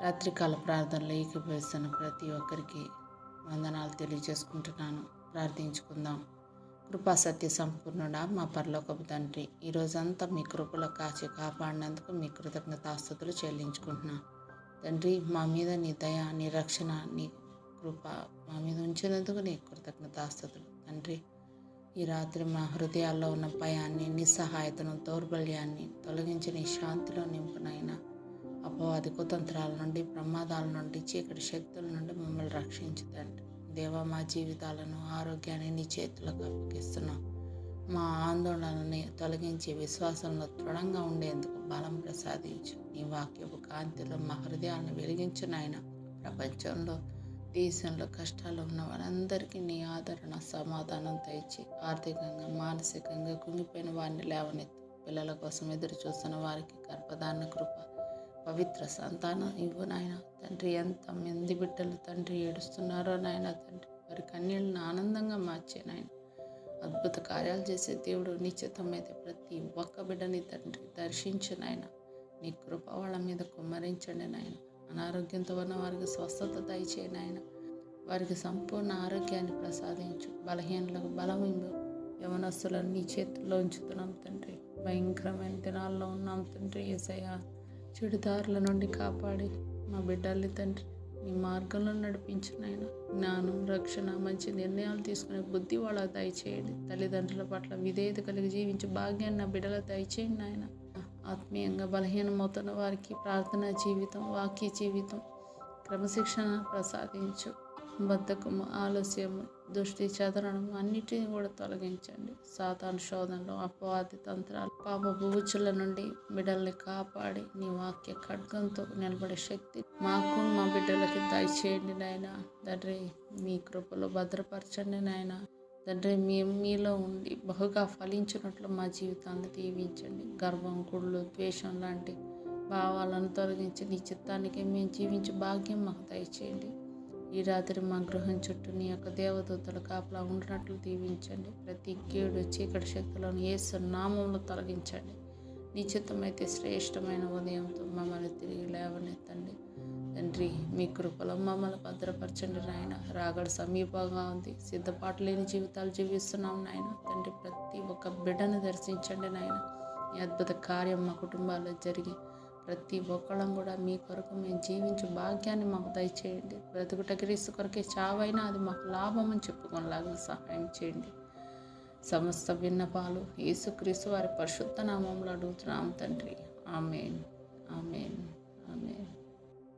రాత్రికాల ప్రార్థనలో ఏకీభవిస్తున్న ప్రతి ఒక్కరికి వందనాలు తెలియజేసుకుంటున్నాను. ప్రార్థించుకుందాం. కృపా సత్య సంపూర్ణుడా మా పరలోకపు తండ్రి, ఈరోజంతా మీ కృపలో కాచి కాపాడినందుకు మీ కృతజ్ఞతాస్తుతులు చెల్లించుకుంటున్నాను. తండ్రి, మా మీద నీ దయ, నీ రక్షణ, నీ కృప మా మీద ఉంచినందుకు నీ కృతజ్ఞతాస్తుతులు. తండ్రి, ఈ రాత్రి మా హృదయాల్లో ఉన్న భయాన్ని, నిస్సహాయతను, దౌర్బల్యాన్ని తొలగించి నీ శాంతిలో నింపునైనా అపవాది కుతంత్రాల నుండి, ప్రమాదాల నుండి, చీకటి శక్తుల నుండి మమ్మల్ని రక్షించుతండి. దేవా, మా జీవితాలను, ఆరోగ్యాన్ని నీ చేతులకు అప్పగిస్తున్నాం. మా ఆందోళనని తొలగించి విశ్వాసంలో దృఢంగా ఉండేందుకు బలం ప్రసాదించు. నీ వాక్యపు కాంతిలో మా హృదయాలను వెలిగించు నాయన. ప్రపంచంలో, దేశంలో కష్టాలు ఉన్న వారందరికీ నీ ఆదరణ, సమాధానం తెచ్చి ఆర్థికంగా, మానసికంగా కుంగిపోయిన వారిని లేవనెత్తు. పిల్లల కోసం ఎదురు చూస్తున్న వారికి గర్భధారణ కృప, పవిత్ర సంతానం ఇవ్వు నాయన. తండ్రి, ఎంతమంది బిడ్డలు తండ్రి ఏడుస్తున్నారో నాయన తండ్రి, వారి కన్నీళ్ళను ఆనందంగా మార్చే నాయన. అద్భుత కార్యాలు చేసే దేవుడు, నిశ్చితమైతే ప్రతి ఒక్క బిడ్డని తండ్రి దర్శించు నాయన. నీ కృప వాళ్ళ మీద కుమ్మరించండి నాయన. అనారోగ్యంతో ఉన్న వారికి స్వస్థత దయచేయి నాయన. వారికి సంపూర్ణ ఆరోగ్యాన్ని ప్రసాదించు. బలహీనలకు బలం ఇవ్వు. యవనస్తులను నీ చేతుల్లో ఉంచుతున్నాం తండ్రి. భయంకరమైన దినాల్లో ఉన్నాం తండ్రి. యేసయ్యా, చెడుదారుల నుండి కాపాడి మా బిడ్డల్ని తండ్రి నీ మార్గంలో నడిపించు నాయన. జ్ఞానం, రక్షణ, మంచి నిర్ణయాలు తీసుకునే బుద్ధి వాళ్ళ దయచేయండి. తల్లిదండ్రుల పట్ల విధేయత కలిగి జీవించే భాగ్యాన్ని నా బిడ్డల దయచేయండి నాయన. ఆత్మీయంగా బలహీనమవుతున్న వారికి ప్రార్థనా జీవితం, వాక్య జీవితం, క్రమశిక్షణ ప్రసాదించు. బద్ధకము, ఆలస్యము, దృష్టి చెదరడం అన్నిటిని కూడా తొలగించండి. సాతాను శోధనలు, అపవాది తంత్రాలు, పాపపు ఊచుల నుండి బిడ్డల్ని కాపాడి నీ వాక్య ఖడ్గంతో నిలబడే శక్తి మాకు, మా బిడ్డలకి దయచేయండి నాయన. తండ్రి, మీ కృపలో భద్రపరచండి నాయన. తండ్రి, మీలో ఉండి బహుగా ఫలించినట్లు మా జీవితాన్ని దీవించండి. గర్వం, కుళ్ళు, ద్వేషం లాంటి భావాలను తొలగించి నీ చిత్తానికి మేము జీవించే భాగ్యం మాకు దయచేయండి. ఈ రాత్రి మా గృహం చుట్టూ నీ యొక్క దేవదూతల కాపలా ఉండినట్లు దీవించండి. ప్రతి కీడు, చీకటి శక్తులను యేసు నామంలో తొలగించండి. నీ చిత్తమైతే శ్రేష్టమైన ఉదయంతో మమ్మల్ని తిరిగి లేవనెత్తండి. తండ్రి, మీ కృపలో మమ్మల్ని భద్రపరచండి నాయన. రాగడ సమీపంగా ఉంది. సిద్ధపాటు లేని జీవితాలు జీవిస్తున్నాం నాయన. తండ్రి, ప్రతి ఒక్క బిడ్డను దర్శించండి నాయన. ఈ అద్భుత కార్యం మా కుటుంబాల్లో జరిగి ప్రతి ఒక్కళ్ళం కూడా మీ కొరకు మేము జీవించే భాగ్యాన్ని మాకు దయచేయండి. బ్రతుకుట క్రీస్తు కొరకే, చావైనా అది మాకు లాభం అని చెప్పుకోలాగా సహాయం చేయండి. సమస్త విన్నపాలు యేసుక్రీస్తు వారి పరిశుద్ధ నామంలో అడుగుతున్నాం తండ్రి. ఆమేన్, ఆమేన్, ఆమేన్.